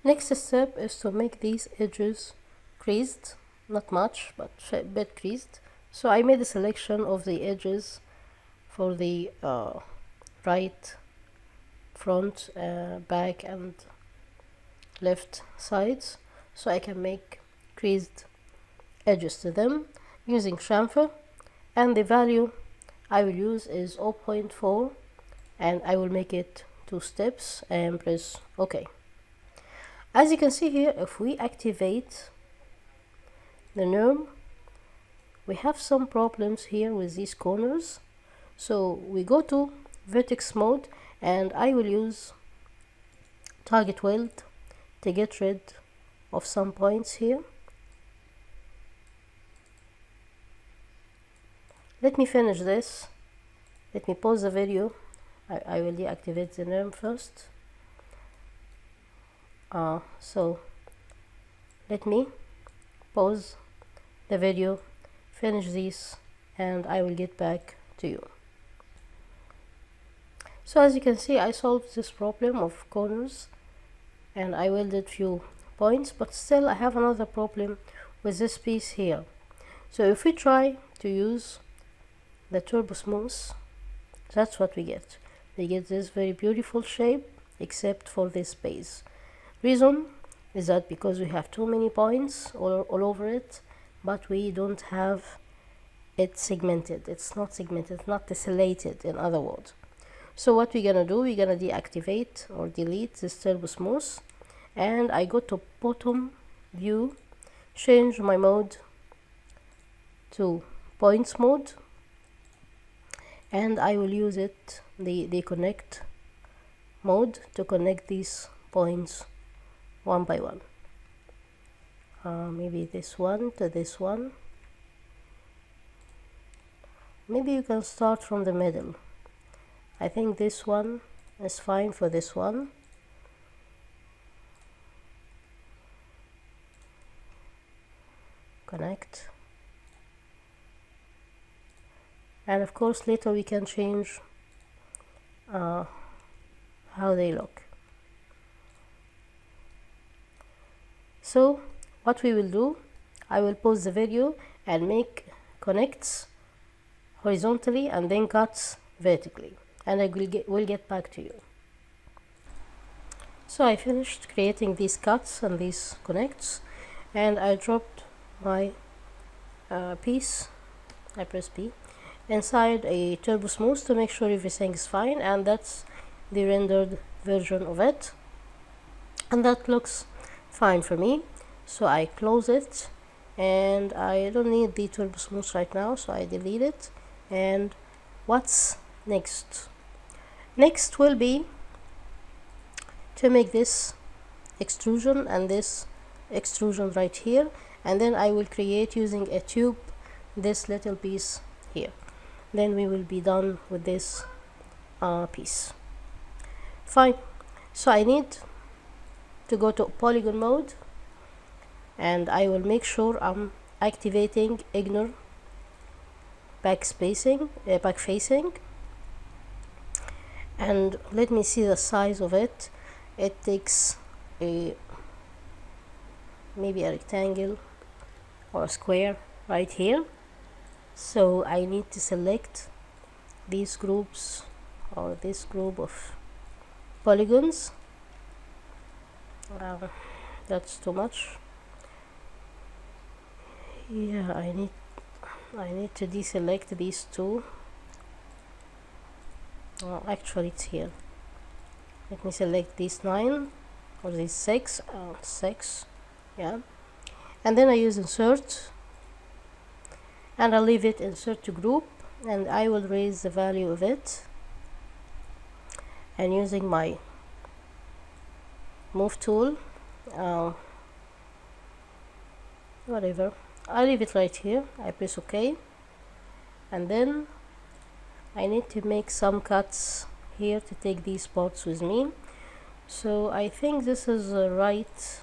Next step is to make these edges creased, not much, but a bit creased. So I made a selection of the edges for the right, front, back and left sides, so I can make creased edges to them using chamfer, and the value I will use is 0.4, and I will make it 2 steps and press OK. As you can see here, if we activate the norm, we have some problems here with these corners. So we go to vertex mode, and I will use target weld to get rid of some points here. Let me finish this. Let me pause the video. I will deactivate the norm first. So let me pause the video, finish this, and I will get back to you. So as you can see, I solved this problem of corners and I welded few points, but still I have another problem with this piece here. So if we try to use the turbo smooth, that's what we get. We get this very beautiful shape, except for this base. Reason is that because we have too many points all over it, but we don't have it segmented. It's not segmented, not tessellated, in other words. So what we're gonna do, we're gonna deactivate or delete this turbo smooth, and I go to bottom view, change my mode to points mode, and I will use it, the connect mode, to connect these points one by one. Maybe this one to this one. Maybe you can start from the middle. I think this one is fine for this one. Connect. And of course later we can change how they look. So what we will do, I will pause the video and make connects horizontally and then cuts vertically, and I will get back to you. So I finished creating these cuts and these connects, and I dropped my piece, I press P, inside a turbo smooth to make sure everything is fine, and that's the rendered version of it, and that looks fine for me. So I close it, and I don't need the turbo smooth right now, so I delete it. And what's next? Next will be to make this extrusion and this extrusion right here, and then I will create using a tube this little piece here. Then we will be done with this piece. Fine. So I need to go to polygon mode, and I will make sure I'm activating ignore back facing, and let me see the size of it. It takes maybe a rectangle or a square right here. So I need to select these groups, or this group of polygons. That's too much. Yeah, I need to deselect these two. Actually it's here. Let me select these 9 or these 6. 6, yeah, and then I use insert, and I'll leave it insert to group, and I will raise the value of it, and using my move tool, whatever, I leave it right here. I press OK, and then I need to make some cuts here to take these parts with me. So I think this is the right,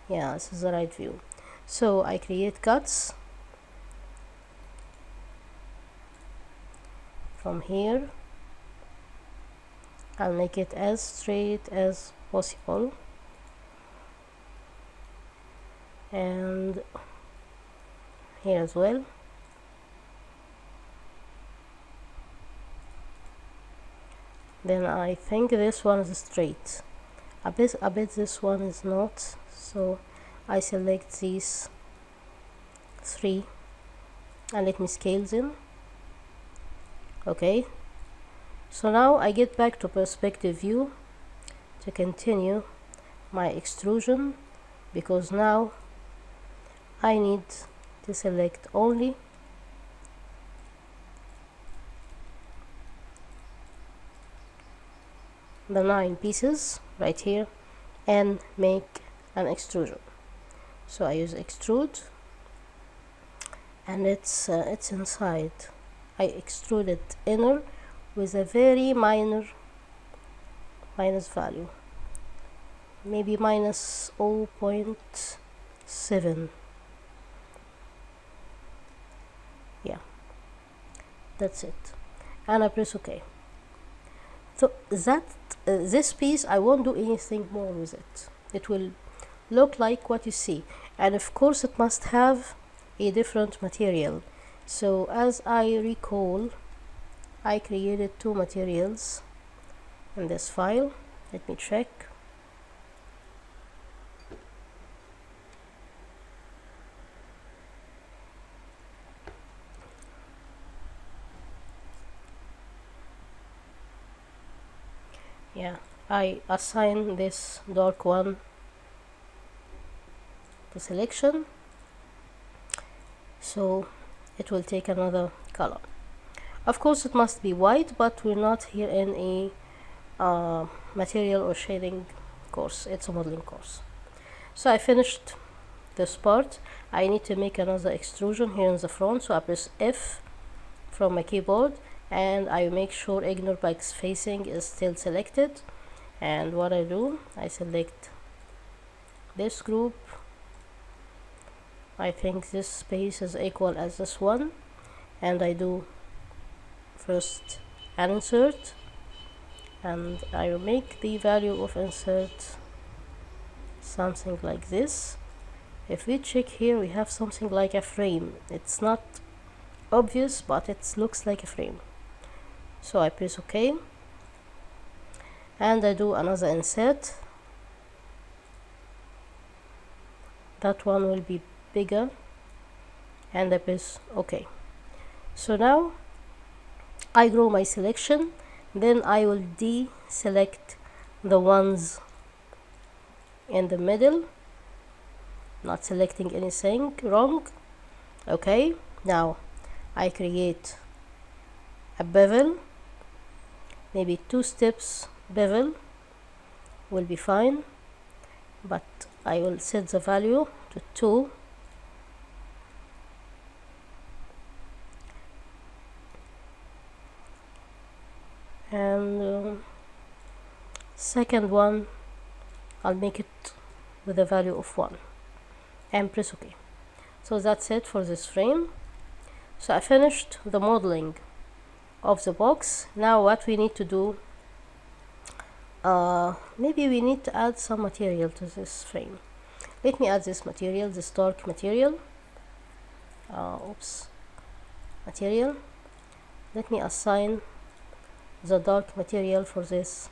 yeah, this is the right view. So I create cuts from here. I'll make it as straight as possible. and here as well. Then I think this one is straight. I bet this one is not, so I select these three and let me scale them. Okay, so now I get back to perspective view to continue my extrusion, because now I need to select only the 9 pieces right here and make an extrusion. So I use extrude, and it's inside. I extruded inner with a very minus value, maybe minus 0.7. yeah, that's it, and I press OK. So that this piece, I won't do anything more with it. It will look like what you see, and of course it must have a different material. So as I recall, I created 2 materials in this file. Let me check. Yeah, I assign this dark one to selection, so it will take another color. Of course it must be white, but we're not here in a material or shading course, it's a modeling course. So I finished this part. I need to make another extrusion here in the front, so I press F from my keyboard and I make sure ignore back facing is still selected, and what I do, I select this group. I think this space is equal as this one, and I do first an insert, and I will make the value of insert something like this. If we check here, we have something like a frame. It's not obvious, but it looks like a frame. So I press OK, and I do another insert. That one will be bigger, and I press OK. So now I grow my selection, then I will deselect the ones in the middle, not selecting anything wrong. Okay, now I create a bevel, maybe 2 steps bevel will be fine, but I will set the value to 2. And second one, I'll make it with a value of 1 and press OK. So that's it for this frame. So I finished the modeling of the box. Now what we need to do, maybe we need to add some material to this frame. Let me add this material, this dark material. Material. Let me assign the dark material for this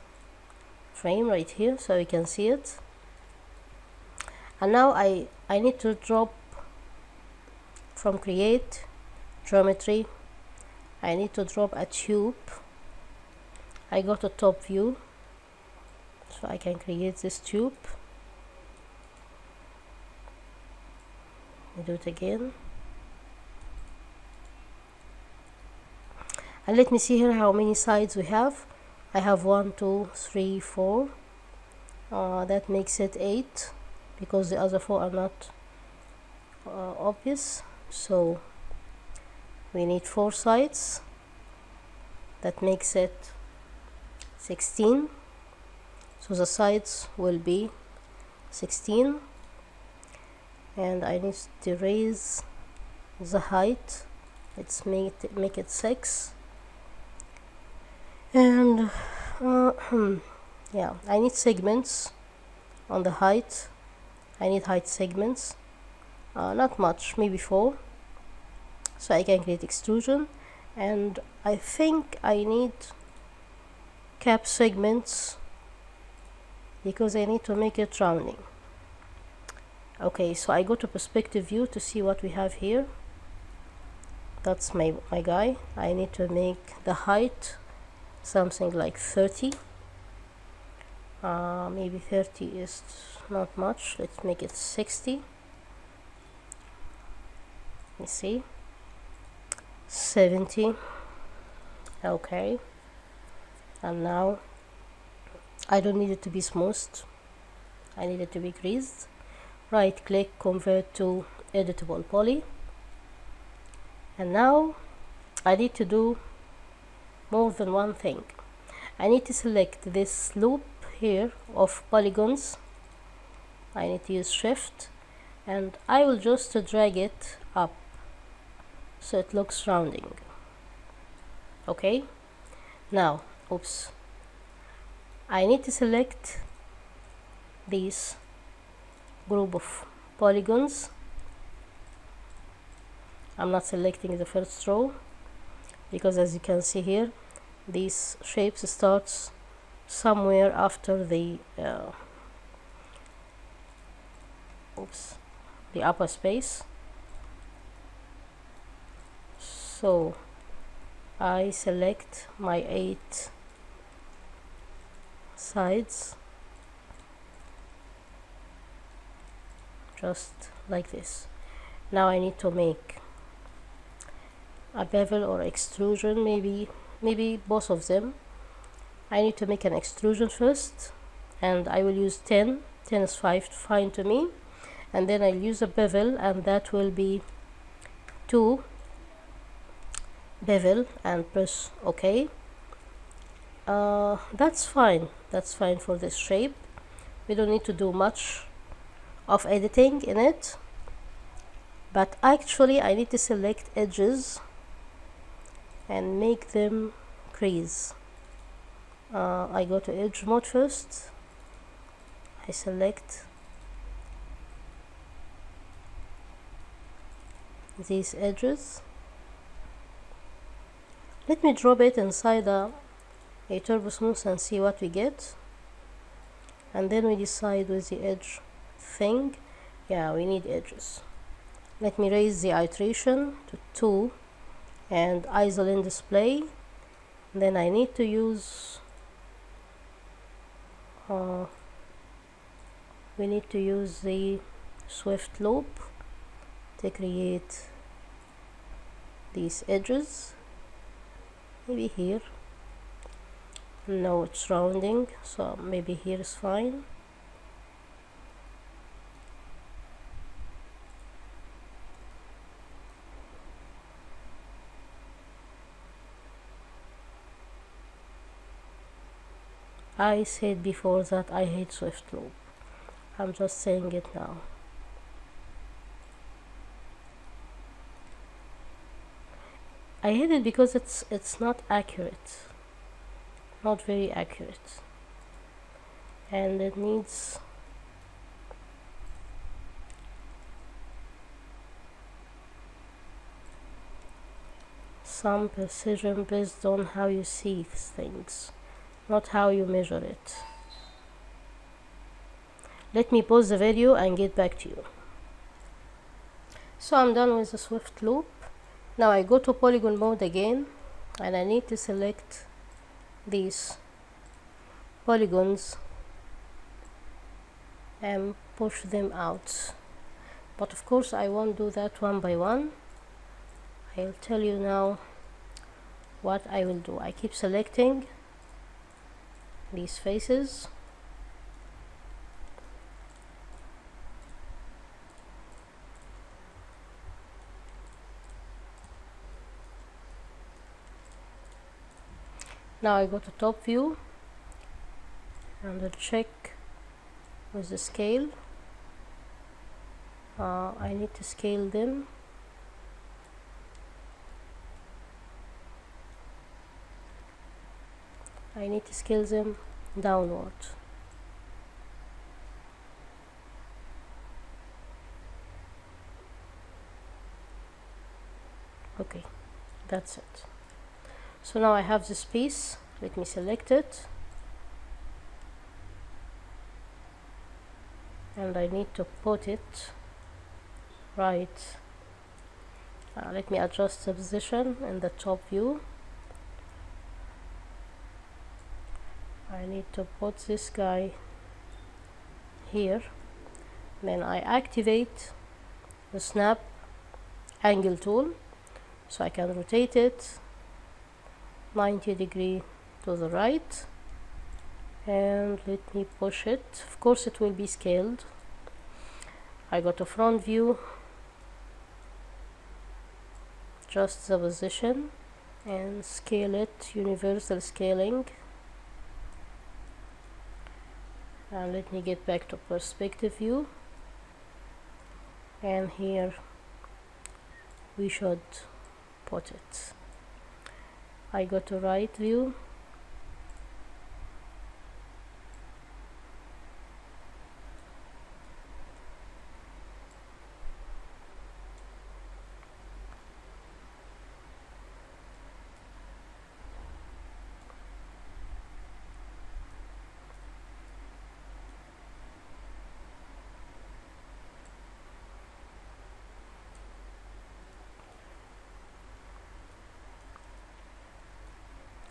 frame right here so we can see it. And now I need to drop from create geometry. I need to drop a tube. I go to top view so I can create this tube. I do it again, and let me see here how many sides we have. I have 1, 2, 3, 4. That makes it 8 because the other 4 are not obvious. So we need 4 sides. That makes it 16. So the sides will be 16, and I need to raise the height. Let's make it 6. And yeah, I need segments on the height. I need height segments. not much, maybe 4, so I can create extrusion. And I think I need cap segments because I need to make it rounding. Okay, so I go to perspective view to see what we have here. That's my guy. I need to make the height something like 30. Maybe 30 is not much. Let's make it 60. Let's see. 70. Okay. And now I don't need it to be smoothed. I need it to be greased. Right click, convert to editable poly. And now I need to do more than one thing. I need to select this loop here of polygons. I need to use shift and I will just drag it up so it looks rounding. Okay, now oops, I need to select these group of polygons. I'm not selecting the first row because, as you can see here, these shapes starts somewhere after the the upper space. So I select my 8 sides just like this. Now I need to make a bevel or extrusion, maybe both of them. I need to make an extrusion first, and I will use 10 is fine to me, and then I'll use a bevel, and that will be 2 bevel, and press OK. That's fine for this shape. We don't need to do much of editing in it, but actually I need to select edges and make them crease. I go to edge mode first. I select these edges. Let me drop it inside a turbo smooth and see what we get, and then we decide with the edge thing. Yeah, we need edges. Let me raise the iteration to 2 and isolate display. Then I need to use we need to use the swift loop to create these edges. Maybe here. No, it's rounding, so maybe here is fine. I said before that I hate swift loop. I'm just saying it now. I hate it because it's not accurate, not very accurate, and it needs some precision based on how you see things, not how you measure it. Let me pause the video and get back to you. So I'm done with the swift loop. Now I go to polygon mode again, and I need to select these polygons and push them out. But of course I won't do that one by one. I'll tell you now what I will do. I keep selecting these faces. Now I go to top view and I'll check with the scale. I need to scale them. I need to scale them downward. Okay, that's it. So now I have this piece. Let me select it, and I need to put it right. Let me adjust the position in the top view. I need to put this guy here. Then I activate the snap angle tool so I can rotate it 90 degree to the right, and let me push it. Of course it will be scaled. I got a front view, adjust the position and scale it, universal scaling. And let me get back to perspective view, and here we should put it. I go to right view,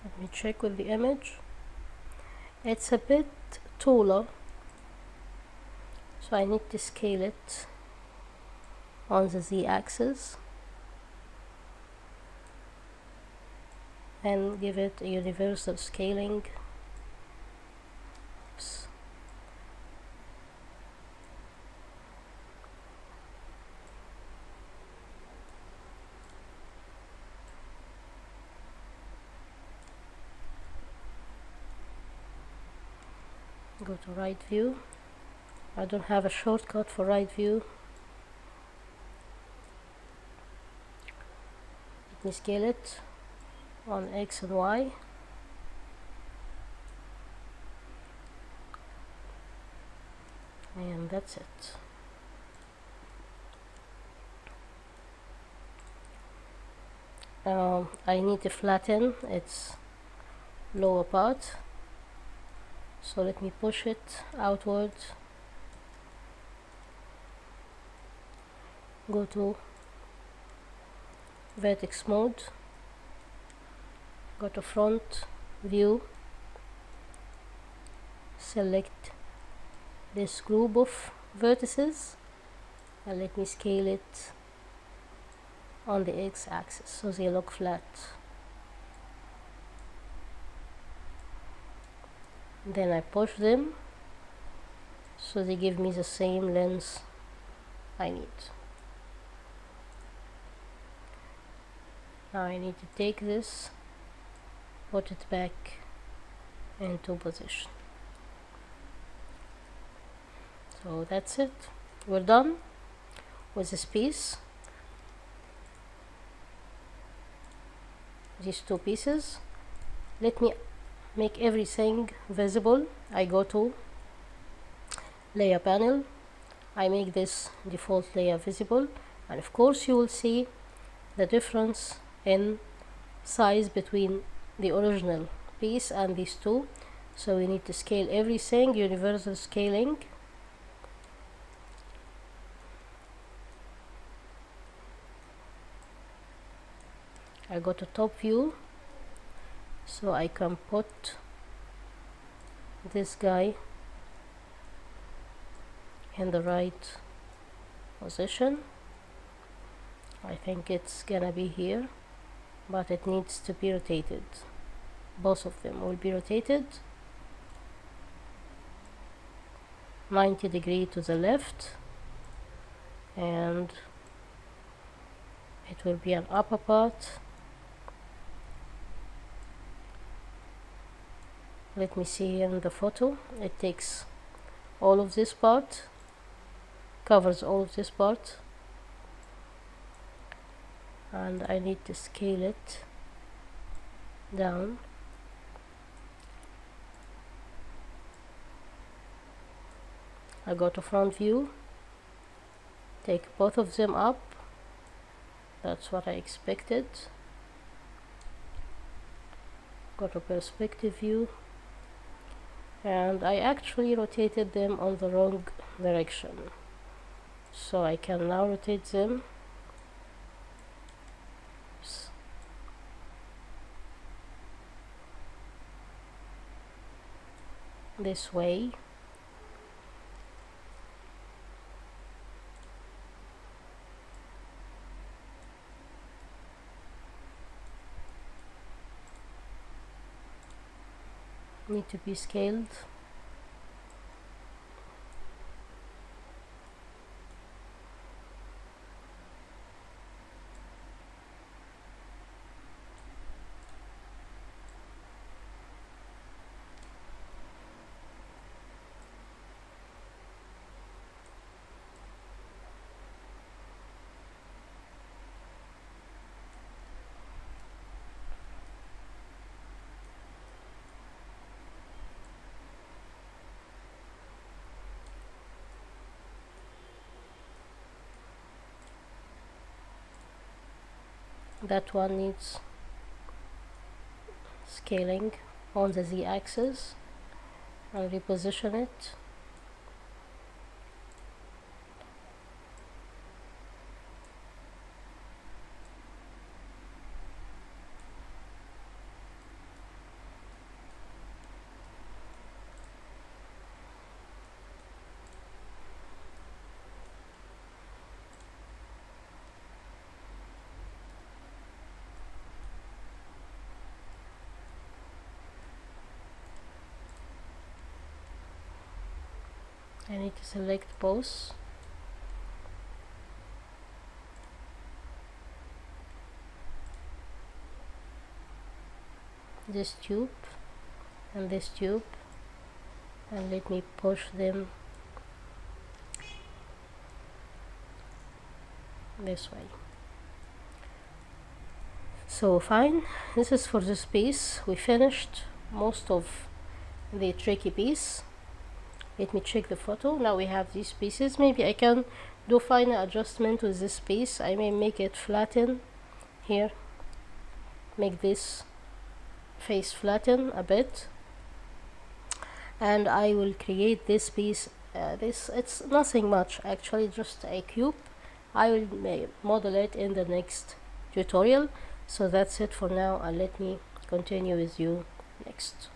let me check with the image. It's a bit taller, so I need to scale it on the z-axis and give it a universal scaling. Oops. Go to right view. I don't have a shortcut for right view. Let me scale it on X and Y. And that's it. I need to flatten its lower part, so let me push it outward. Go to vertex mode, go to front view, select this group of vertices and let me scale it on the x-axis so they look flat. Then I push them so they give me the same length I need. Now I need to take this, put it back into position. So that's it. We're done with this piece. These two pieces. Let me make everything visible. I go to layer panel, I make this default layer visible, and of course you will see the difference in size between the original piece and these two. So we need to scale everything, universal scaling. I go to top view so I can put this guy in the right position. I think it's gonna be here, but it needs to be rotated. Both of them will be rotated 90 degrees to the left, and it will be an upper part. Let me see here in the photo. It takes all of this part, covers all of this part, and I need to scale it down. I go to front view, take both of them up That's what I expected. Go to perspective view, and I actually rotated them on the wrong direction, so I can now rotate them this way. Need to be scaled. That one needs scaling on the z-axis, and reposition it. I need to select both. This tube and this tube, and let me push them this way. So fine, this is for this piece. We finished most of the tricky piece. Let me check the photo. Now we have these pieces. Maybe I can do final adjustment with this piece. I may make it flatten here, make this face flatten a bit, and I will create this piece. It's nothing much actually, just a cube. I will model it in the next tutorial. So that's it for now, and let me continue with you next.